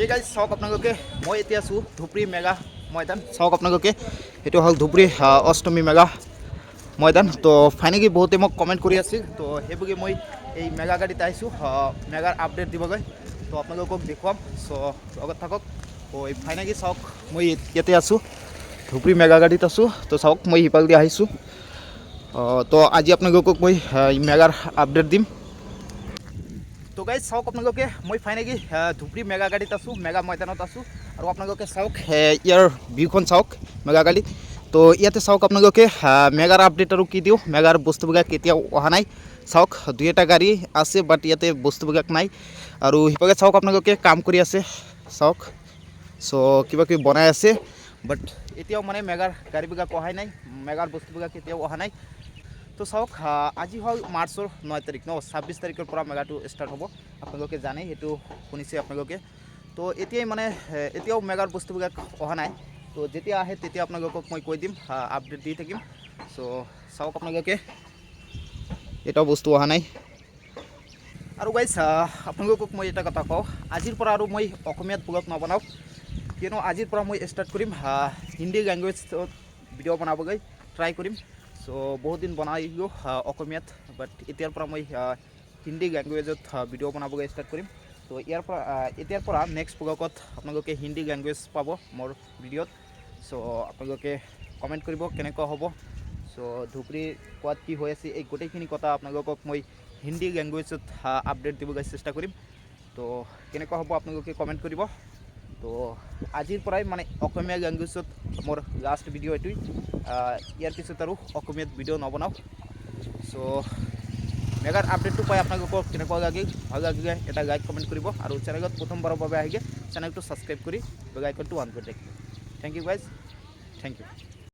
এই গাইজ চাওক আপোনালোকে মই এতিয়া আছোঁ ধুবুৰী মেগা ময়দান। চাওক আপোনালোকে এইটো হ'ল ধুবুৰী অষ্টমী মেগা ময়দান। তো ফাইনেলি বহুতে মোক কমেণ্ট কৰি আছিল, তো সেইবুলি মই এই মেগা গাড়ীত আহিছোঁ মেগাৰ আপডেট দিবলৈ। তো আপোনালোকক দেখুৱাম, চ' লগত থাকক। এই ফাইনেলি চাওক মই ইয়াতে আছোঁ, ধুবুৰী মেগা গাড়ীত আছোঁ। তো চাওক মই সিফালেদি আহিছোঁ। তো আজি আপোনালোকক মই মেগাৰ আপডেট দিম। তো গাইজ চাওক আপোনালোকে মই ফাইনেলি ধুবুৰী মেগা গাড়ীত আছোঁ, মেগা ময়দানত আছোঁ। আৰু আপোনালোকে চাওক ইয়াৰ ভিউখন চাওক মেগা গাড়ী। তো ইয়াতে চাওক আপোনালোকে মেগাৰ আপডেট আৰু কি দিওঁ, মেগাৰ বস্তুবিলাক কেতিয়াও অহা নাই। চাওক দুই এটা গাড়ী আছে, বাট ইয়াতে বস্তুবিলাক নাই। আৰু সিফালে চাওক আপোনালোকে কাম কৰি আছে, চাওক চ' কিবা কিবি বনাই আছে, বাট এতিয়াও মানে মেগাৰ গাড়ীবিলাক অহাই নাই, মেগাৰ বস্তুবিলাক এতিয়াও অহা নাই। তো চাওক আজি হ'ল মাৰ্চৰ 9 তাৰিখ 26 তাৰিখৰ পৰা মেগাটো ষ্টাৰ্ট হ'ব। আপোনালোকে জানে, সেইটো শুনিছে আপোনালোকে। তো এতিয়াই মানে এতিয়াও মেগাৰ বস্তুবিলাক অহা নাই। তো যেতিয়া আহে তেতিয়া আপোনালোকক মই কৈ দিম, আপডেট দি থাকিম। চ' চাওক আপোনালোকে এটাও বস্তু অহা নাই। আৰু গাইজ আপোনালোকক মই এটা কথা কওঁ, আজিৰ পৰা আৰু মই অসমীয়াত ব্লগ নবনাওঁ, কিয়নো আজিৰ পৰা মই ষ্টাৰ্ট কৰিম হিন্দী লেংগুৱেজত ভিডিঅ' বনাবলৈ ট্ৰাই কৰিম। চ' বহুত দিন বনাইলোঁ অসমীয়াত, বাট এতিয়াৰ পৰা মই হিন্দী লেংগুৱেজত ভিডিঅ' বনাবলৈ ষ্টাৰ্ট কৰিম। তো এতিয়াৰ পৰা নেক্সট ব্লগত আপোনালোকে হিন্দী লেংগুৱেজ পাব মোৰ ভিডিঅ'ত। চ' আপোনালোকে কমেণ্ট কৰিব কেনেকুৱা হ'ব। চ' ধুবুৰীৰ কোৱাত কি হৈ আছে, এই গোটেইখিনি কথা আপোনালোকক মই হিন্দী লেংগুৱেজত আপডেট দিবলৈ চেষ্টা কৰিম। তো কেনেকুৱা হ'ব আপোনালোকে কমেণ্ট কৰিব। তো আজিৰ পৰাই মানে অসমীয়া লেংগুৱেজত মোৰ লাষ্ট ভিডিঅ' এইটোৱেই। ইয়াৰ পিছত আৰু অসমীয়াত ভিডিঅ' নবনাওঁ। চ' মেগাৰ আপডেটটো পাই আপোনালোকক কেনেকুৱা লাগিল, ভাল লাগিলে এটা লাইক কমেণ্ট কৰিব। আৰু চেনেলত প্ৰথমবাৰৰ বাবে আহিলে চেনেলটো ছাবস্ক্ৰাইব কৰি বেল আইকনটো অন কৰি ৰাখিব। Thank you guys, thank U.